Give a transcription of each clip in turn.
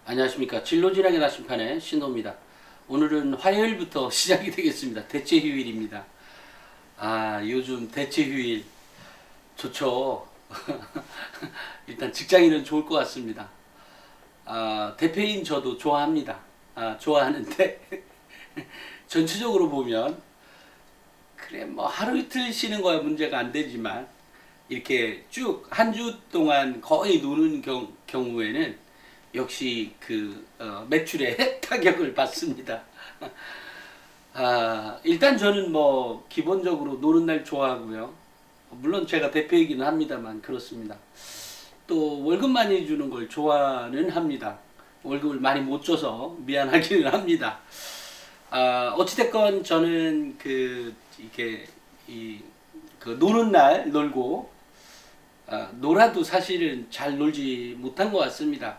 안녕하십니까. 진로진학의 나침판의 신호입니다. 오늘은 화요일부터 시작이 되겠습니다. 대체휴일입니다. 요즘 대체휴일 좋죠. 일단 직장인은 좋을 것 같습니다. 대표인 저도 좋아합니다. 좋아하는데 전체적으로 보면 그래 뭐 하루 이틀 쉬는 거야 문제가 안 되지만 이렇게 쭉 한 주 동안 거의 노는 경우에는 역시 매출에 타격을 받습니다. 일단 저는 뭐 기본적으로 노는 날 좋아하고요. 물론 제가 대표이기는 합니다만 그렇습니다. 또 월급 많이 주는 걸 좋아는 합니다. 월급을 많이 못 줘서 미안하기는 합니다. 어찌됐건 저는 노는 날 놀고, 놀아도 사실은 잘 놀지 못한 것 같습니다.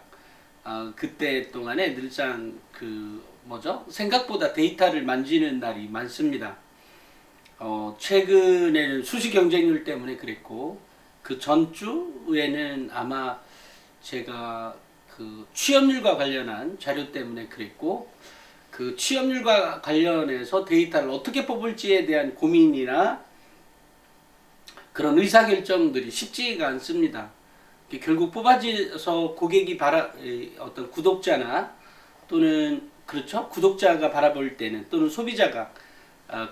그때 동안에 늘상 생각보다 데이터를 만지는 날이 많습니다. 최근에는 수시 경쟁률 때문에 그랬고, 그 전주에는 아마 제가 그 취업률과 관련한 자료 때문에 그랬고, 그 취업률과 관련해서 데이터를 어떻게 뽑을지에 대한 고민이나 그런 의사결정들이 쉽지가 않습니다. 결국 뽑아져서 고객이 어떤 구독자나 또는 그렇죠 구독자가 바라볼 때는 또는 소비자가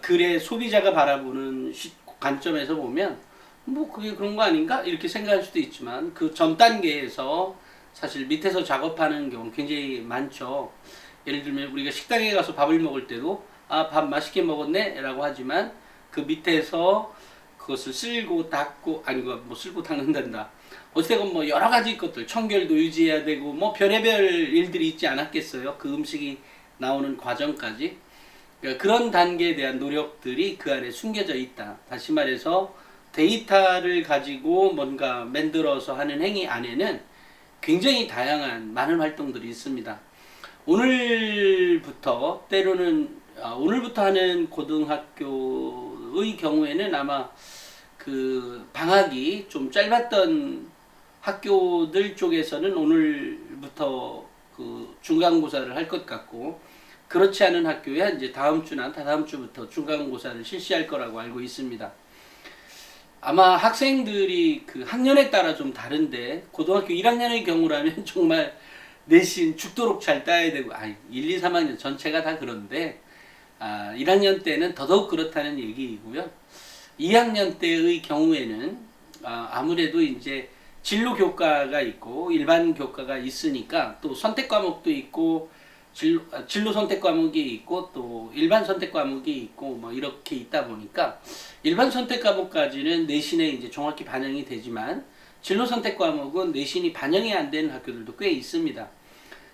글의 소비자가 바라보는 관점에서 보면 뭐 그게 그런 거 아닌가 이렇게 생각할 수도 있지만 그 전 단계에서 사실 밑에서 작업하는 경우 굉장히 많죠. 예를 들면 우리가 식당에 가서 밥을 먹을 때도 밥 맛있게 먹었네 라고 하지만 그 밑에서 그것을 쓸고 닦고 쓸고 닦는단다. 어쨌든 뭐 여러 가지 것들 청결도 유지해야 되고 뭐 별의별 일들이 있지 않았겠어요. 그 음식이 나오는 과정까지. 그러니까 그런 단계에 대한 노력들이 그 안에 숨겨져 있다. 다시 말해서 데이터를 가지고 뭔가 만들어서 하는 행위 안에는 굉장히 다양한 많은 활동들이 있습니다. 오늘부터 하는 고등학교의 경우에는 아마 그 방학이 좀 짧았던 학교들 쪽에서는 오늘부터 그 중간고사를 할 것 같고, 그렇지 않은 학교야 이제 다음 주나 다다음 주부터 중간고사를 실시할 거라고 알고 있습니다. 아마 학생들이 그 학년에 따라 좀 다른데 고등학교 1학년의 경우라면 정말 내신 죽도록 잘 따야 되고 1, 2, 3학년 전체가 다 그런데 1학년 때는 더더욱 그렇다는 얘기이고요. 2학년 때의 경우에는 아무래도 이제 진로 교과가 있고 일반 교과가 있으니까 또 선택 과목도 있고 진로 선택 과목이 있고 또 일반 선택 과목이 있고 뭐 이렇게 있다 보니까 일반 선택 과목까지는 내신에 이제 정확히 반영이 되지만 진로 선택 과목은 내신이 반영이 안 되는 학교들도 꽤 있습니다.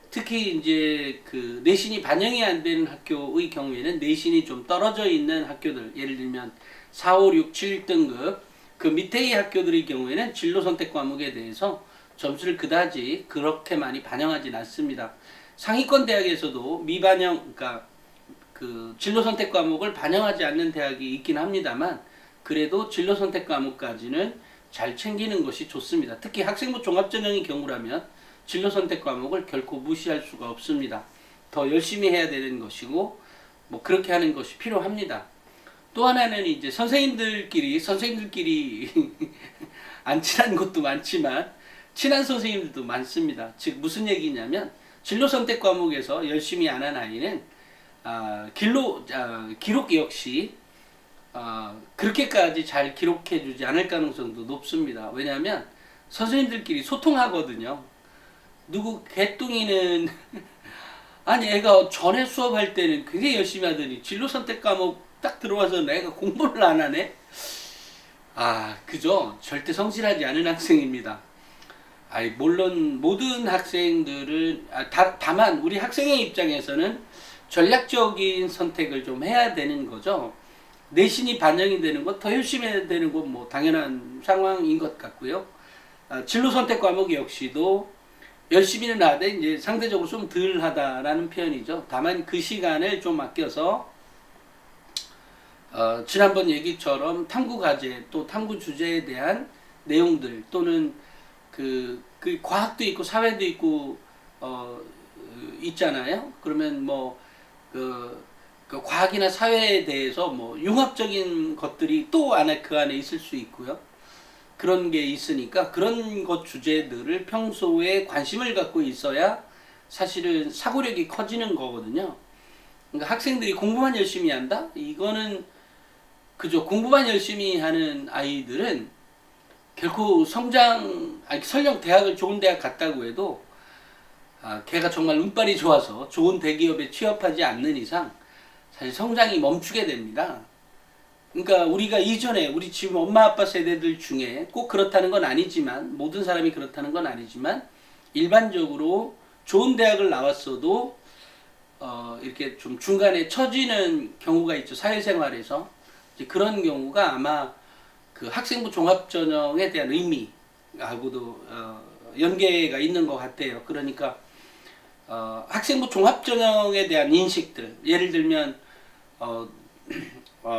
특히 이제 그 내신이 반영이 안 되는 학교의 경우에는 내신이 좀 떨어져 있는 학교들, 예를 들면 4, 5, 6, 7등급 그 밑에의 학교들의 경우에는 진로 선택 과목에 대해서 점수를 그다지 그렇게 많이 반영하진 않습니다. 상위권 대학에서도 그러니까 그 진로 선택 과목을 반영하지 않는 대학이 있긴 합니다만 그래도 진로 선택 과목까지는 잘 챙기는 것이 좋습니다. 특히 학생부 종합전형의 경우라면 진로 선택 과목을 결코 무시할 수가 없습니다. 더 열심히 해야 되는 것이고 뭐 그렇게 하는 것이 필요합니다. 또 하나는 이제 선생님들끼리 안 친한 것도 많지만 친한 선생님들도 많습니다. 즉 무슨 얘기냐면 진로 선택 과목에서 열심히 안 한 아이는 기록 역시 그렇게까지 잘 기록해 주지 않을 가능성도 높습니다. 왜냐하면 선생님들끼리 소통하거든요. 누구 개뚱이는 애가 전에 수업할 때는 굉장히 열심히 하더니 진로 선택 과목 딱 들어와서 내가 공부를 안 하네? 그죠? 절대 성실하지 않은 학생입니다. 물론 모든 학생들은 다만 우리 학생의 입장에서는 전략적인 선택을 좀 해야 되는 거죠. 내신이 반영이 되는 것, 더 열심히 해야 되는 건 뭐 당연한 상황인 것 같고요. 진로 선택 과목 역시도 열심히는 하되 이제 상대적으로 좀 덜 하다라는 표현이죠. 다만 그 시간을 좀 아껴서 지난번 얘기처럼 탐구 과제 또 탐구 주제에 대한 내용들 또는 그 과학도 있고 사회도 있고 있잖아요. 그러면 뭐 그 과학이나 사회에 대해서 뭐 융합적인 것들이 또 안에 그 안에 있을 수 있고요. 그런 게 있으니까 그런 것 주제들을 평소에 관심을 갖고 있어야 사실은 사고력이 커지는 거거든요. 그러니까 학생들이 공부만 열심히 한다? 이거는 그죠. 공부만 열심히 하는 아이들은 결코 설령 대학을 좋은 대학 갔다고 해도 걔가 정말 운빨이 좋아서 좋은 대기업에 취업하지 않는 이상 사실 성장이 멈추게 됩니다. 그러니까 우리가 이전에 우리 지금 엄마 아빠 세대들 중에 꼭 그렇다는 건 아니지만 모든 사람이 그렇다는 건 아니지만 일반적으로 좋은 대학을 나왔어도 이렇게 좀 중간에 처지는 경우가 있죠. 사회생활에서 이제 그런 경우가 아마 그 학생부 종합전형에 대한 의미하고도 연계가 있는 것 같아요. 그러니까 학생부 종합전형에 대한 인식들, 예를 들면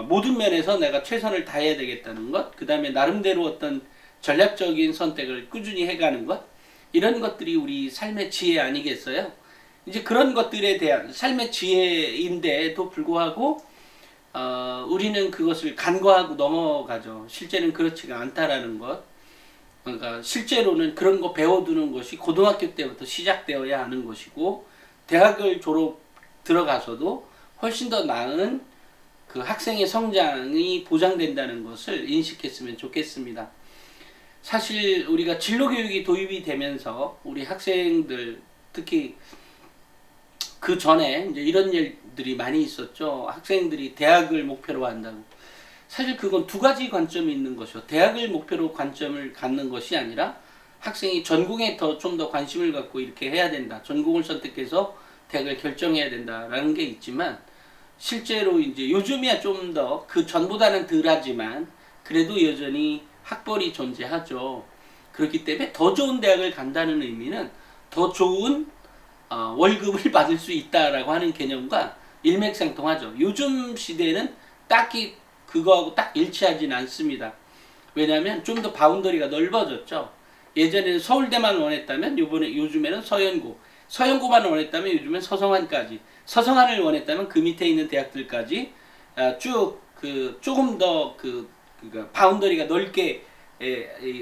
모든 면에서 내가 최선을 다해야 되겠다는 것, 그 다음에 나름대로 어떤 전략적인 선택을 꾸준히 해가는 것, 이런 것들이 우리 삶의 지혜 아니겠어요? 이제 그런 것들에 대한 삶의 지혜인데도 불구하고 우리는 그것을 간과하고 넘어가죠. 실제는 그렇지가 않다라는 것. 그러니까 실제로는 그런 거 배워두는 것이 고등학교 때부터 시작되어야 하는 것이고 대학을 들어가서도 훨씬 더 나은 그 학생의 성장이 보장된다는 것을 인식했으면 좋겠습니다. 사실 우리가 진로교육이 도입이 되면서 우리 학생들 특히 그 전에 이제 이런 일들이 많이 있었죠. 학생들이 대학을 목표로 한다고. 사실 그건 두 가지 관점이 있는 것이요. 대학을 목표로 관점을 갖는 것이 아니라 학생이 전공에 좀 더 관심을 갖고 이렇게 해야 된다. 전공을 선택해서 대학을 결정해야 된다라는 게 있지만 실제로 이제 요즘이야 좀 더 그 전보다는 덜하지만 그래도 여전히 학벌이 존재하죠. 그렇기 때문에 더 좋은 대학을 간다는 의미는 더 좋은 월급을 받을 수 있다라고 하는 개념과 일맥상통하죠. 요즘 시대는 딱히 그거하고 딱 일치하진 않습니다. 왜냐하면 좀 더 바운더리가 넓어졌죠. 예전에는 서울대만 원했다면 요즘에는 서연고만 원했다면 요즘엔 서성한까지, 서성한을 원했다면 그 밑에 있는 대학들까지 쭉 조금 더 바운더리가 넓게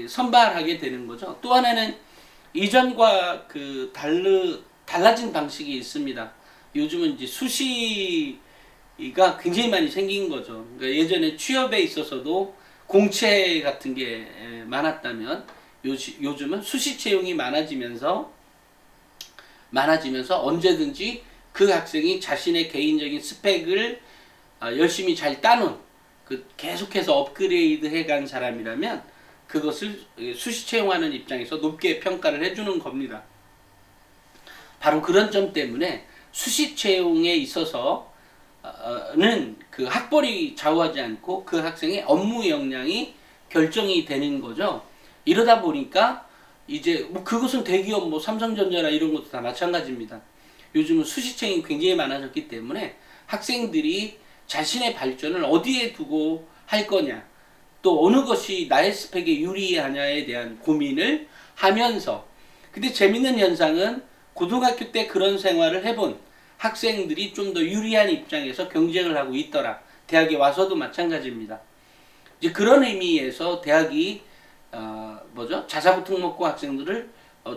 선발하게 되는 거죠. 또 하나는 이전과 달라진 방식이 있습니다. 요즘은 이제 수시가 굉장히 많이 생긴 거죠. 그러니까 예전에 취업에 있어서도 공채 같은 게 많았다면 요즘은 수시 채용이 많아지면서 언제든지 그 학생이 자신의 개인적인 스펙을 열심히 잘 따놓은 계속해서 업그레이드 해간 사람이라면 그것을 수시 채용하는 입장에서 높게 평가를 해주는 겁니다. 바로 그런 점 때문에 수시 채용에 있어서는 그 학벌이 좌우하지 않고 그 학생의 업무 역량이 결정이 되는 거죠. 이러다 보니까 이제 뭐 그것은 대기업 뭐 삼성전자나 이런 것도 다 마찬가지입니다. 요즘은 수시 채용이 굉장히 많아졌기 때문에 학생들이 자신의 발전을 어디에 두고 할 거냐, 또 어느 것이 나의 스펙에 유리하냐에 대한 고민을 하면서, 근데 재밌는 현상은 고등학교 때 그런 생활을 해본 학생들이 좀 더 유리한 입장에서 경쟁을 하고 있더라. 대학에 와서도 마찬가지입니다. 이제 그런 의미에서 대학이 자사고 특목고 학생들을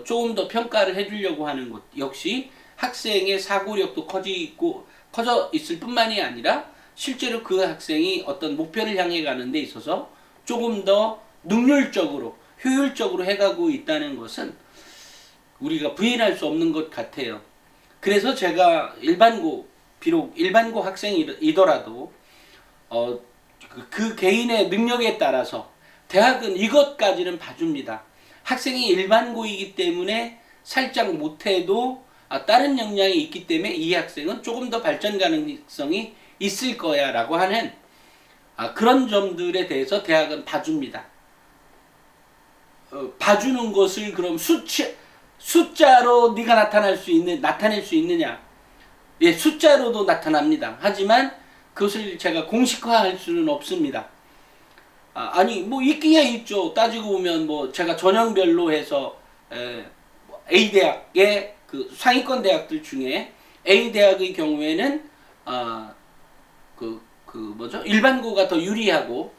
조금 더 평가를 해주려고 하는 것 역시 학생의 사고력도 커져 있을 뿐만이 아니라 실제로 그 학생이 어떤 목표를 향해 가는 데 있어서 조금 더 능률적으로 효율적으로 해가고 있다는 것은 우리가 부인할 수 없는 것 같아요. 그래서 제가 비록 일반고 학생이더라도 그 개인의 능력에 따라서 대학은 이것까지는 봐줍니다. 학생이 일반고이기 때문에 살짝 못해도 다른 역량이 있기 때문에 이 학생은 조금 더 발전 가능성이 있을 거야 라고 하는 그런 점들에 대해서 대학은 봐줍니다. 봐주는 것을 그럼 숫자로 네가 나타낼 수 있느냐? 예, 숫자로도 나타납니다. 하지만 그것을 제가 공식화할 수는 없습니다. 아니 뭐 있기야 있죠. 따지고 보면 뭐 제가 전형별로 해서 A 대학의 그 상위권 대학들 중에 A 대학의 경우에는 일반고가 더 유리하고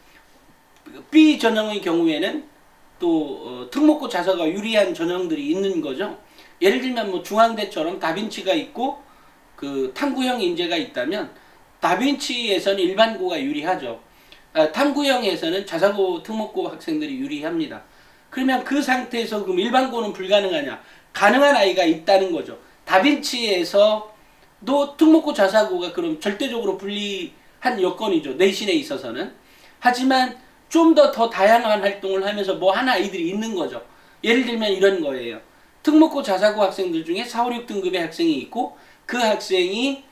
B 전형의 경우에는 또 특목고 자사고가 유리한 전형들이 있는 거죠. 예를 들면 뭐 중앙대처럼 다빈치가 있고 그 탐구형 인재가 있다면 다빈치에서는 일반고가 유리하죠. 탐구형에서는 자사고 특목고 학생들이 유리합니다. 그러면 그 상태에서 그럼 일반고는 불가능하냐? 가능한 아이가 있다는 거죠. 다빈치에서도 특목고 자사고가 그럼 절대적으로 불리한 여건이죠. 내신에 있어서는. 하지만 좀 더 다양한 활동을 하면서 뭐 하는 아이들이 있는 거죠. 예를 들면 이런 거예요. 특목고 자사고 학생들 중에 4, 5, 6등급의 학생이 있고 그 학생이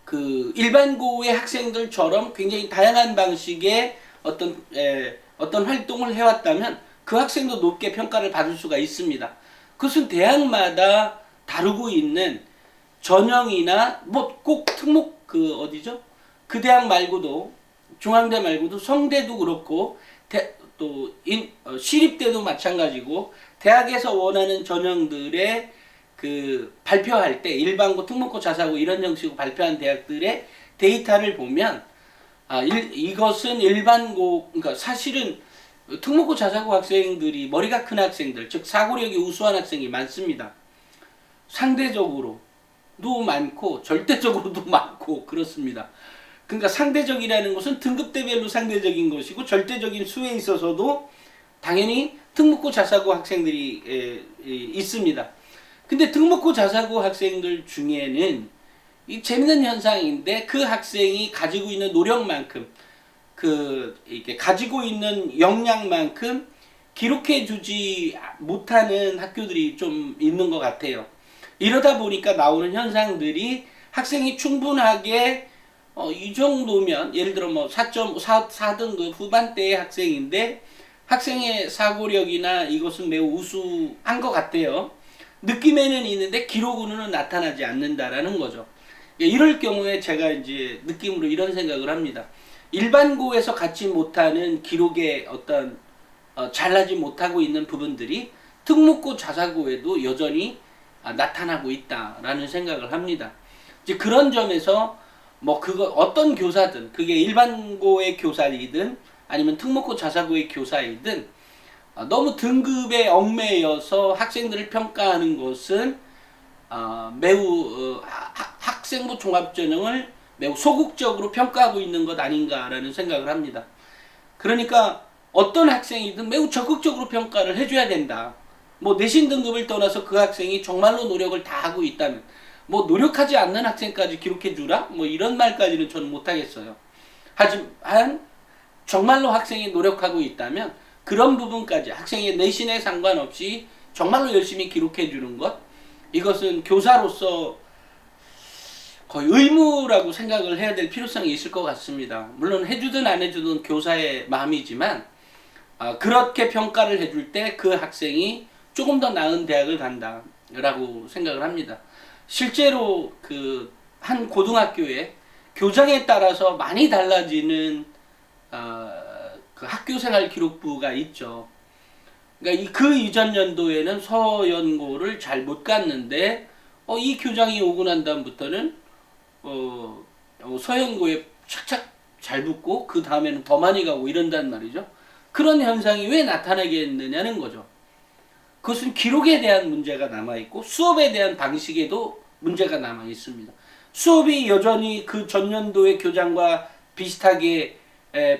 그 일반고의 학생들처럼 굉장히 다양한 방식의 어떤 활동을 해왔다면 그 학생도 높게 평가를 받을 수가 있습니다. 그것은 대학마다 다루고 있는 전형이나 뭐 꼭 특목 그 대학 말고도 중앙대 말고도 성대도 그렇고 시립대도 마찬가지고 대학에서 원하는 전형들의 그 발표할 때 일반고, 특목고, 자사고 이런 형식으로 발표한 대학들의 데이터를 보면 이것은 일반고 그러니까 사실은 특목고, 자사고 학생들이 머리가 큰 학생들 즉 사고력이 우수한 학생이 많습니다. 상대적으로도 많고 절대적으로도 많고 그렇습니다. 그러니까 상대적이라는 것은 등급대별로 상대적인 것이고 절대적인 수에 있어서도 당연히 특목고 자사고 학생들이 있습니다. 근데 특목고 자사고 학생들 중에는 이 재밌는 현상인데 그 학생이 가지고 있는 노력만큼 이렇게 가지고 있는 역량만큼 기록해 주지 못하는 학교들이 좀 있는 것 같아요. 이러다 보니까 나오는 현상들이 학생이 충분하게 이 정도면 예를 들어 뭐 4.4등급 후반대의 학생인데 학생의 사고력이나 이것은 매우 우수한 것 같아요. 느낌에는 있는데 기록으로는 나타나지 않는다라는 거죠. 이럴 경우에 제가 이제 느낌으로 이런 생각을 합니다. 일반고에서 갖지 못하는 기록의 어떤 잘나지 못하고 있는 부분들이 특목고 자사고에도 여전히 나타나고 있다라는 생각을 합니다. 이제 그런 점에서 뭐 어떤 교사든 그게 일반고의 교사이든 아니면 특목고 자사고의 교사이든 너무 등급에 얽매여서 학생들을 평가하는 것은 매우 학생부 종합전형을 매우 소극적으로 평가하고 있는 것 아닌가라는 생각을 합니다. 그러니까 어떤 학생이든 매우 적극적으로 평가를 해줘야 된다. 뭐 내신 등급을 떠나서 그 학생이 정말로 노력을 다 하고 있다면 뭐 노력하지 않는 학생까지 기록해 주라? 뭐 이런 말까지는 저는 못하겠어요. 하지만 정말로 학생이 노력하고 있다면 그런 부분까지 학생의 내신에 상관없이 정말로 열심히 기록해 주는 것, 이것은 교사로서 거의 의무라고 생각을 해야 될 필요성이 있을 것 같습니다. 물론 해주든 안 해주든 교사의 마음이지만 그렇게 평가를 해줄 때 그 학생이 조금 더 나은 대학을 간다라고 생각을 합니다. 실제로 그 한 고등학교에 교장에 따라서 많이 달라지는 그 학교생활 기록부가 있죠. 그러니까 그 이전 연도에는 서연고를 잘 못 갔는데 이 교장이 오고 난 다음부터는 서연고에 착착 잘 붙고 그 다음에는 더 많이 가고 이런단 말이죠. 그런 현상이 왜 나타나게 했느냐는 거죠. 그것은 기록에 대한 문제가 남아있고 수업에 대한 방식에도 문제가 남아있습니다. 수업이 여전히 그 전년도의 교장과 비슷하게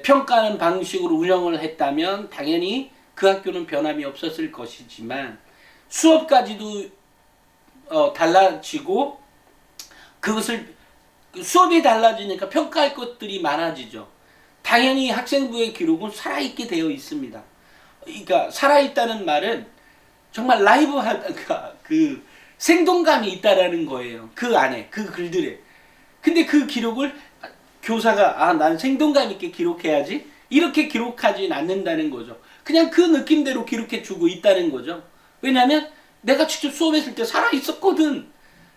평가하는 방식으로 운영을 했다면 당연히 그 학교는 변함이 없었을 것이지만 수업까지도 달라지고 그것을 수업이 달라지니까 평가할 것들이 많아지죠. 당연히 학생부의 기록은 살아있게 되어 있습니다. 그러니까 살아있다는 말은 정말 라이브하다가 그 생동감이 있다라는 거예요. 그 안에 그 글들에. 근데 그 기록을 교사가 난 생동감 있게 기록해야지 이렇게 기록하진 않는다는 거죠. 그냥 그 느낌대로 기록해 주고 있다는 거죠. 왜냐하면 내가 직접 수업했을 때 살아있었거든.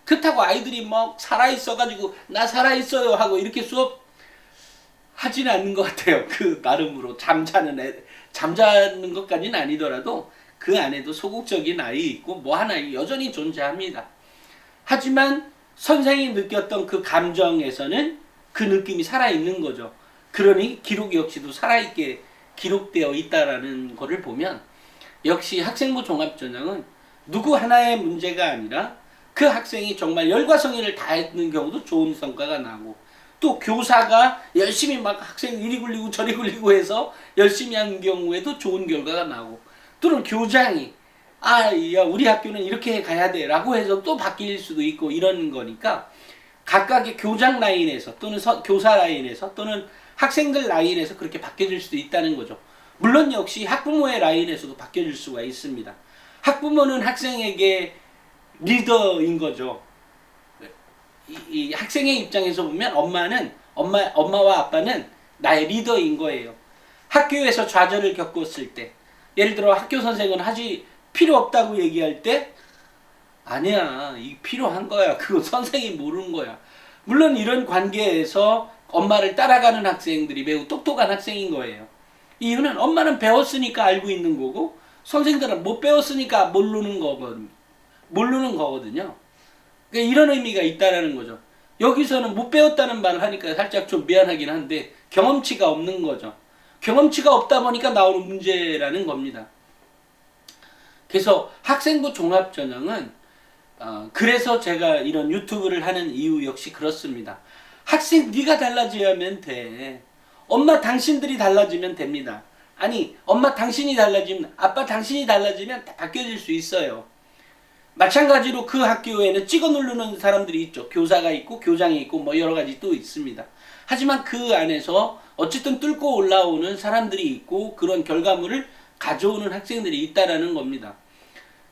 그렇다고 아이들이 막 살아있어가지고 나 살아있어요 하고 이렇게 수업 하지는 않는 것 같아요. 그 나름으로 잠자는 것까지는 아니더라도 그 안에도 소극적인 아이 있고 뭐 하나 여전히 존재합니다. 하지만 선생이 느꼈던 그 감정에서는 그 느낌이 살아있는 거죠. 그러니 기록 역시도 살아있게 기록되어 있다라는 것을 보면 역시 학생부 종합전형은 누구 하나의 문제가 아니라 그 학생이 정말 열과 성의를 다했는 경우도 좋은 성과가 나고, 또 교사가 열심히 막 학생 이리 굴리고 저리 굴리고 해서 열심히 한 경우에도 좋은 결과가 나고, 또는 교장이 야 우리 학교는 이렇게 가야 돼 라고 해서 또 바뀔 수도 있고, 이런 거니까 각각의 교장 라인에서 또는 교사 라인에서 또는 학생들 라인에서 그렇게 바뀌어질 수도 있다는 거죠. 물론 역시 학부모의 라인에서도 바뀌어질 수가 있습니다. 학부모는 학생에게 리더인 거죠. 이 학생의 입장에서 보면 엄마와 아빠는 나의 리더인 거예요. 학교에서 좌절을 겪었을 때, 예를 들어 학교 선생은 하지 필요 없다고 얘기할 때, 아니야, 이 필요한 거야. 그거 선생이 모르는 거야. 물론 이런 관계에서 엄마를 따라가는 학생들이 매우 똑똑한 학생인 거예요. 이유는 엄마는 배웠으니까 알고 있는 거고, 선생들은 못 배웠으니까 모르는 거거든요. 그러니까 이런 의미가 있다라는 거죠. 여기서는 못 배웠다는 말을 하니까 살짝 좀 미안하긴 한데 경험치가 없는 거죠. 경험치가 없다 보니까 나오는 문제라는 겁니다. 그래서 학생부 종합전형은 그래서 제가 이런 유튜브를 하는 이유 역시 그렇습니다. 학생 네가 달라져야면 돼. 엄마 당신들이 달라지면 됩니다. 아니 엄마 당신이 달라지면, 아빠 당신이 달라지면 다 바뀌어질 수 있어요. 마찬가지로 그 학교에는 찍어 누르는 사람들이 있죠. 교사가 있고 교장이 있고 뭐 여러 가지 또 있습니다. 하지만 그 안에서 어쨌든 뚫고 올라오는 사람들이 있고 그런 결과물을 가져오는 학생들이 있다라는 겁니다.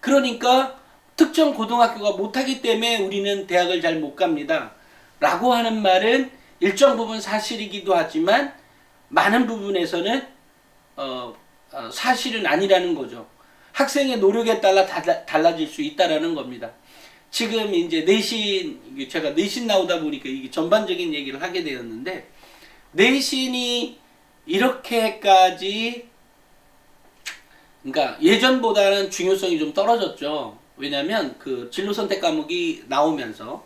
그러니까 특정 고등학교가 못하기 때문에 우리는 대학을 잘 못 갑니다 라고 하는 말은 일정 부분 사실이기도 하지만 많은 부분에서는 사실은 아니라는 거죠. 학생의 노력에 따라 달라질 수 있다라는 겁니다. 지금 이제 제가 내신 나오다 보니까 이게 전반적인 얘기를 하게 되었는데, 내신이 이렇게까지, 그러니까 예전보다는 중요성이 좀 떨어졌죠. 왜냐면 그 진로 선택 과목이 나오면서,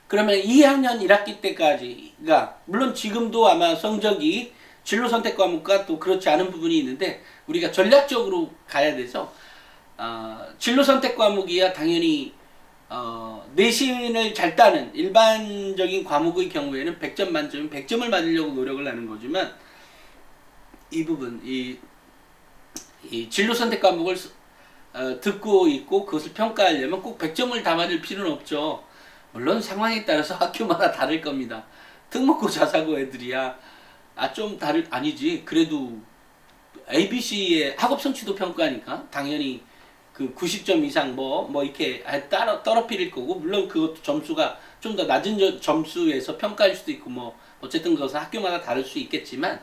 그러면 2학년 1학기 때까지, 그러니까 물론 지금도 아마 성적이 진로 선택 과목과 또 그렇지 않은 부분이 있는데 우리가 전략적으로 가야 돼서 진로 선택 과목이야 당연히 내신을 잘 따는 일반적인 과목의 경우에는 100점 만점에 100점을 맞으려고 노력을 하는 거지만, 이 부분 이 진로 선택 과목을 듣고 있고 그것을 평가하려면 꼭 100점을 다 맞을 필요는 없죠. 물론 상황에 따라서 학교마다 다를 겁니다. 특목고 자사고 애들이야 좀 아니지. 그래도 ABC의 학업 성취도 평가니까 당연히 그 90점 이상 뭐 이렇게 떨어뜨릴 거고, 물론 그것도 점수가 좀 더 낮은 점수에서 평가할 수도 있고 뭐 어쨌든 그것은 학교마다 다를 수 있겠지만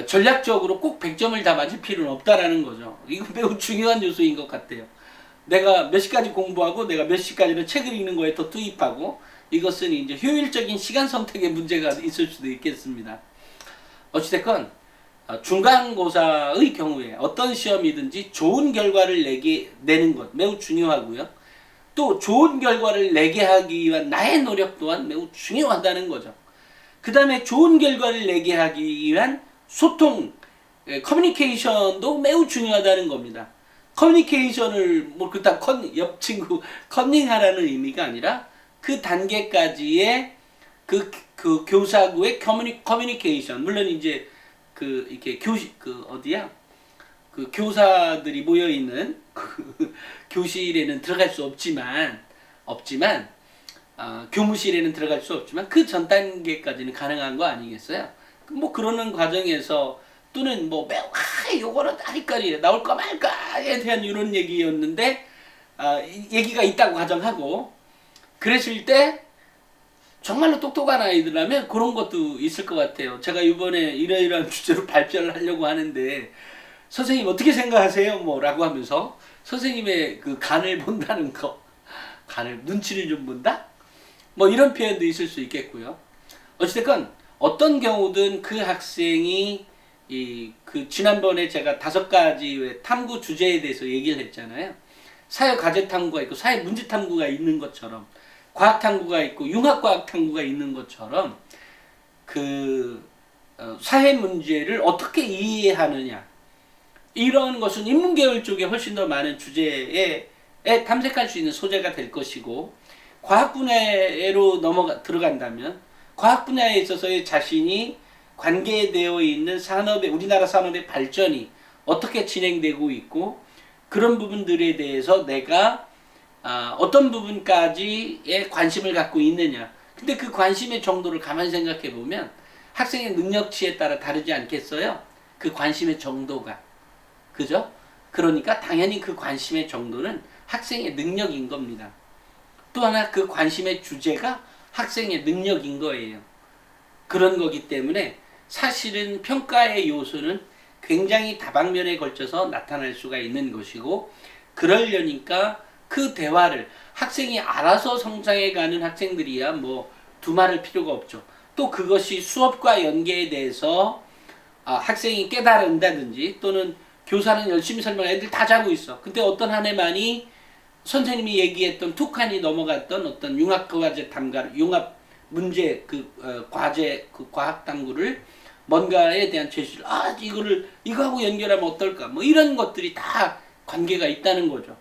전략적으로 꼭 100점을 다 맞을 필요는 없다라는 거죠. 이거 매우 중요한 요소인 것 같아요. 내가 몇 시까지 공부하고 내가 몇 시까지는 책을 읽는 거에 더 투입하고, 이것은 이제 효율적인 시간 선택의 문제가 있을 수도 있겠습니다. 어찌됐건 중간고사의 경우에 어떤 시험이든지 좋은 결과를 내는 것 매우 중요하고요. 또 좋은 결과를 내게 하기 위한 나의 노력 또한 매우 중요하다는 거죠. 그 다음에 좋은 결과를 내게 하기 위한 소통, 커뮤니케이션도 매우 중요하다는 겁니다. 커뮤니케이션을 뭐 그렇다 옆 친구 컨닝하라는 의미가 아니라 그 단계까지의 그 교사구의 커뮤니케이션, 물론 이제 이렇게 교사들이 모여 있는 교실에는 들어갈 수 없지만 교무실에는 들어갈 수 없지만 그 전 단계까지는 가능한 거 아니겠어요? 뭐 그러는 과정에서 또는 뭐 매우 요거는 아리까리 나올까 말까에 대한 이런 얘기였는데 얘기가 있다고 가정하고, 그랬을 때 정말로 똑똑한 아이들라면 그런 것도 있을 것 같아요. 제가 이번에 이러이러한 주제로 발표를 하려고 하는데 선생님 어떻게 생각하세요? 뭐 라고 하면서 선생님의 그 간을 본다는 거, 눈치를 좀 본다? 뭐 이런 표현도 있을 수 있겠고요. 어찌됐건 어떤 경우든 그 학생이 그 지난번에 제가 5가지 탐구 주제에 대해서 얘기를 했잖아요. 사회 과제 탐구가 있고 사회 문제 탐구가 있는 것처럼, 과학 탐구가 있고 융합 과학 탐구가 있는 것처럼, 사회 문제를 어떻게 이해하느냐, 이런 것은 인문계열 쪽에 훨씬 더 많은 주제에 탐색할 수 있는 소재가 될 것이고, 과학 분야로 들어간다면 과학 분야에 있어서의 자신이 관계되어 있는 우리나라 산업의 발전이 어떻게 진행되고 있고, 그런 부분들에 대해서 내가 어떤 부분까지의 관심을 갖고 있느냐. 근데 그 관심의 정도를 가만히 생각해 보면 학생의 능력치에 따라 다르지 않겠어요? 그 관심의 정도가. 그죠? 그러니까 당연히 그 관심의 정도는 학생의 능력인 겁니다. 또 하나, 그 관심의 주제가 학생의 능력인 거예요. 그런 거기 때문에 사실은 평가의 요소는 굉장히 다방면에 걸쳐서 나타날 수가 있는 것이고, 그러려니까 그 대화를 학생이 알아서 성장해가는 학생들이야 뭐 두말할 필요가 없죠. 또 그것이 수업과 연계에 대해서 학생이 깨달은다든지, 또는 교사는 열심히 설명, 애들 다 자고 있어. 근데 어떤 한 해만이 선생님이 얘기했던 툭하니 넘어갔던 어떤 융합 문제, 과제, 과학 탐구를 뭔가에 대한 제시를, 이거하고 연결하면 어떨까, 뭐 이런 것들이 다 관계가 있다는 거죠.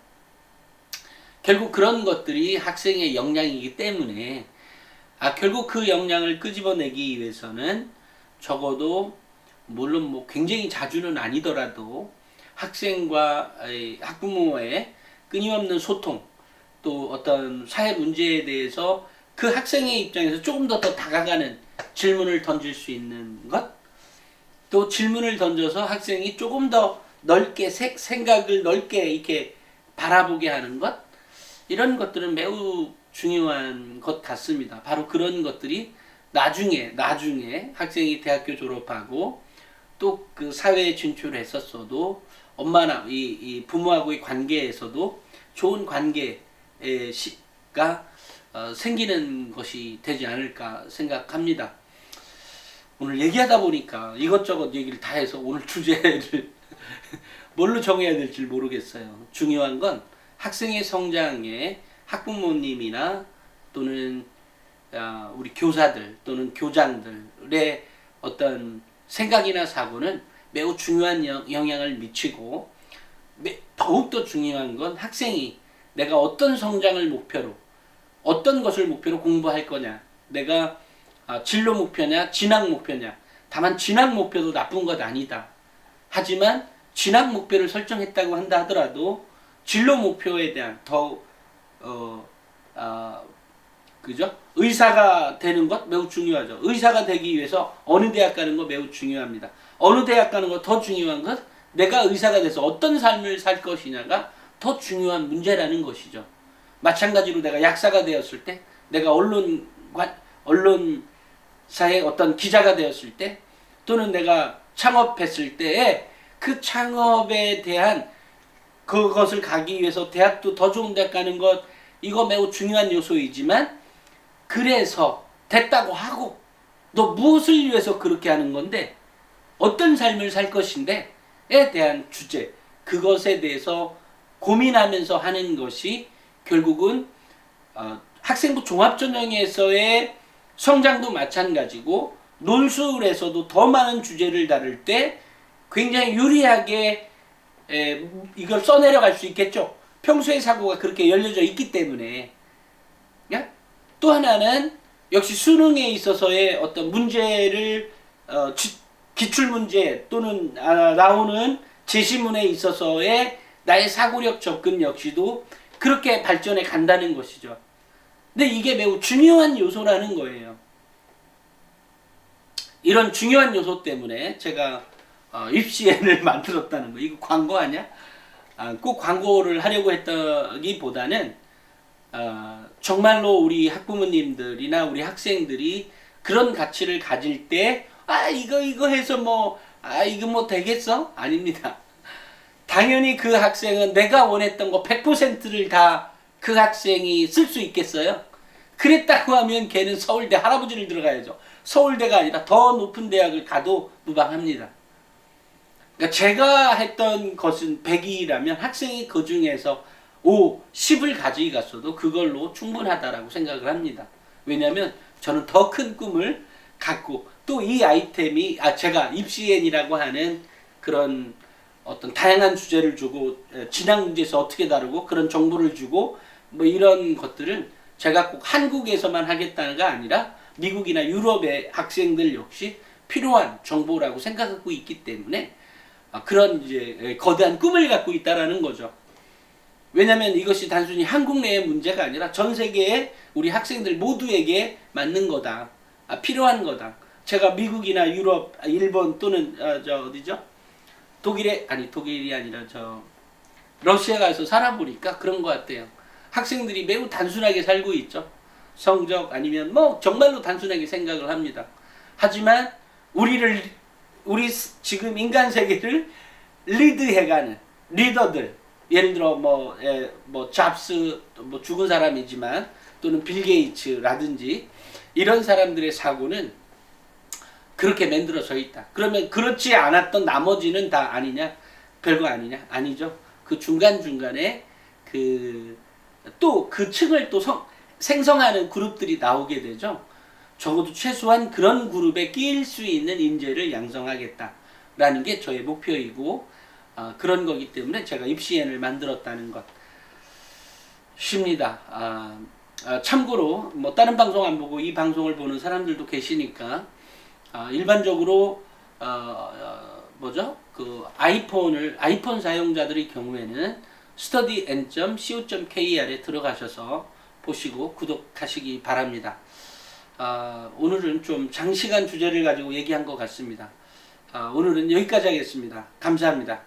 결국 그런 것들이 학생의 역량이기 때문에, 결국 그 역량을 끄집어내기 위해서는 적어도, 물론 뭐 굉장히 자주는 아니더라도 학생과 학부모의 끊임없는 소통, 또 어떤 사회 문제에 대해서 그 학생의 입장에서 조금 더 다가가는 질문을 던질 수 있는 것, 또 질문을 던져서 학생이 조금 더 넓게 생각을 넓게 이렇게 바라보게 하는 것, 이런 것들은 매우 중요한 것 같습니다. 바로 그런 것들이 나중에 학생이 대학교 졸업하고 또 그 사회에 진출했었어도 엄마나 이 부모하고의 관계에서도 좋은 관계가 생기는 것이 되지 않을까 생각합니다. 오늘 얘기하다 보니까 이것저것 얘기를 다 해서 오늘 주제를 뭘로 정해야 될지 모르겠어요. 중요한 건 학생의 성장에 학부모님이나 또는 우리 교사들 또는 교장들의 어떤 생각이나 사고는 매우 중요한 영향을 미치고, 더욱더 중요한 건 학생이 내가 어떤 성장을 목표로, 어떤 것을 목표로 공부할 거냐, 내가 진로 목표냐 진학 목표냐. 다만 진학 목표도 나쁜 것 아니다. 하지만 진학 목표를 설정했다고 한다 하더라도 진로 목표에 대한 그죠? 의사가 되는 것 매우 중요하죠. 의사가 되기 위해서 어느 대학 가는 거 매우 중요합니다. 어느 대학 가는 거 더 중요한 것, 내가 의사가 돼서 어떤 삶을 살 것이냐가 더 중요한 문제라는 것이죠. 마찬가지로 내가 약사가 되었을 때, 내가 언론사의 어떤 기자가 되었을 때, 또는 내가 창업했을 때에 그 창업에 대한 그것을 가기 위해서 대학도 더 좋은 대학 가는 것, 이거 매우 중요한 요소이지만, 그래서 됐다고 하고 너 무엇을 위해서 그렇게 하는 건데, 어떤 삶을 살 것인데에 대한 주제, 그것에 대해서 고민하면서 하는 것이 결국은 학생부 종합전형에서의 성장도 마찬가지고, 논술에서도 더 많은 주제를 다룰 때 굉장히 유리하게 이걸 써내려갈 수 있겠죠. 평소의 사고가 그렇게 열려져 있기 때문에. 또 하나는 역시 수능에 있어서의 어떤 문제를 기출문제 또는 나오는 제시문에 있어서의 나의 사고력 접근 역시도 그렇게 발전해 간다는 것이죠. 근데 이게 매우 중요한 요소라는 거예요. 이런 중요한 요소 때문에 제가 입시엔을 만들었다는 거. 이거 광고 아니야? 꼭 광고를 하려고 했다기보다는 정말로 우리 학부모님들이나 우리 학생들이 그런 가치를 가질 때 이거 해서 이거 뭐 되겠어? 아닙니다. 당연히 그 학생은 내가 원했던 거 100%를 다 그 학생이 쓸 수 있겠어요? 그랬다고 하면 걔는 서울대 할아버지를 들어가야죠. 서울대가 아니라 더 높은 대학을 가도 무방합니다. 그러니까 제가 했던 것은 100이라면 학생이 그 중에서 5, 10을 가지고 갔어도 그걸로 충분하다라고 생각을 합니다. 왜냐하면 저는 더 큰 꿈을 갖고 또 이 아이템이 제가 입시엔이라고 하는 그런 어떤 다양한 주제를 주고 진학 문제에서 어떻게 다루고 그런 정보를 주고 뭐 이런 것들은 제가 꼭 한국에서만 하겠다는가 아니라 미국이나 유럽의 학생들 역시 필요한 정보라고 생각하고 있기 때문에 그런 이제 거대한 꿈을 갖고 있다라는 거죠. 왜냐하면 이것이 단순히 한국 내의 문제가 아니라 전 세계의 우리 학생들 모두에게 맞는 거다. 필요한 거다. 제가 미국이나 유럽, 일본 또는 어디죠? 독일이 아니라 러시아 가서 살아보니까 그런 것 같아요. 학생들이 매우 단순하게 살고 있죠. 성적 아니면 뭐 정말로 단순하게 생각을 합니다. 하지만 우리 지금 인간 세계를 리드해가는 리더들, 예를 들어 뭐 잡스 뭐 죽은 사람이지만 또는 빌 게이츠라든지 이런 사람들의 사고는 그렇게 만들어져 있다. 그러면 그렇지 않았던 나머지는 다 아니냐? 별거 아니냐? 아니죠. 그 중간중간에 또 그 층을 또 생성하는 그룹들이 나오게 되죠. 적어도 최소한 그런 그룹에 끼일 수 있는 인재를 양성하겠다라는 게 저의 목표이고 그런 거기 때문에 제가 입시엔을 만들었다는 것입니다. 참고로 뭐 다른 방송 안 보고 이 방송을 보는 사람들도 계시니까 일반적으로 아이폰 사용자들의 경우에는 studyend.co.kr에 들어가셔서 보시고 구독하시기 바랍니다. 오늘은 좀 장시간 주제를 가지고 얘기한 것 같습니다. 오늘은 여기까지 하겠습니다. 감사합니다.